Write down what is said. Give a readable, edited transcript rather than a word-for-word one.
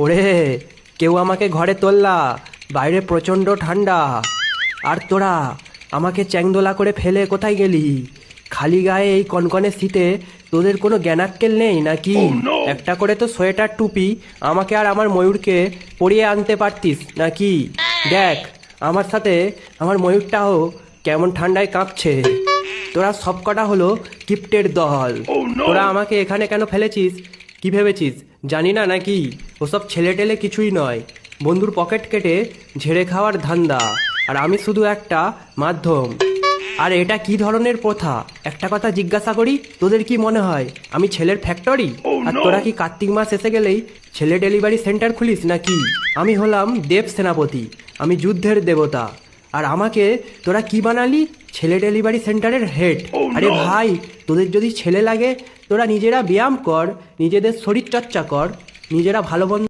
ওরে, কেউ আমাকে ঘরে তোললা, বাইরে প্রচণ্ড ঠান্ডা। আর তোরা আমাকে চ্যাংদোলা করে ফেলে কোথায় গেলি? খালি গায়ে এই কনকনে শীতে তোদের কোনো জ্ঞানাক্কেল নেই নাকি? একটা করে তো সোয়েটার টুপি আমাকে আর আমার ময়ূরকে পরিয়ে আনতে পারতিস নাকি? দেখ, আমার সাথে আমার ময়ূরটাও কেমন ঠান্ডায় কাঁপছে। তোরা সবকটা হলো কিপ্টের দল। তোরা আমাকে এখানে কেন ফেলেছিস? কি ভেবেছিস জানি না নাকি? ওসব ছেলে টেলে কিছুই নয়, বন্ধুর পকেট কেটে ঝেড়ে খাওয়ার ধান্দা। আর আমি শুধু একটা মাধ্যম। আর এটা কি ধরনের প্রথা? একটা কথা জিজ্ঞাসা করি, তোদের কি মনে হয় আমি ছেলের ফ্যাক্টরি? আর তোরা কি কার্তিক মাস এসে গেলেই ছেলে ডেলিভারি সেন্টার খুলিস নাকি? আমি হলাম দেব সেনাপতি, আমি যুদ্ধের দেবতা। আর আমাকে তোরা কি বানালি? ছেলে ডেলিভারি সেন্টারের হেড। আরে ভাই, তোদের যদি ছেলে লাগে তোরা নিজেরা ব্যায়াম কর, নিজেদের শরীর চর্চা কর, নিজেরা ভালো মন্দ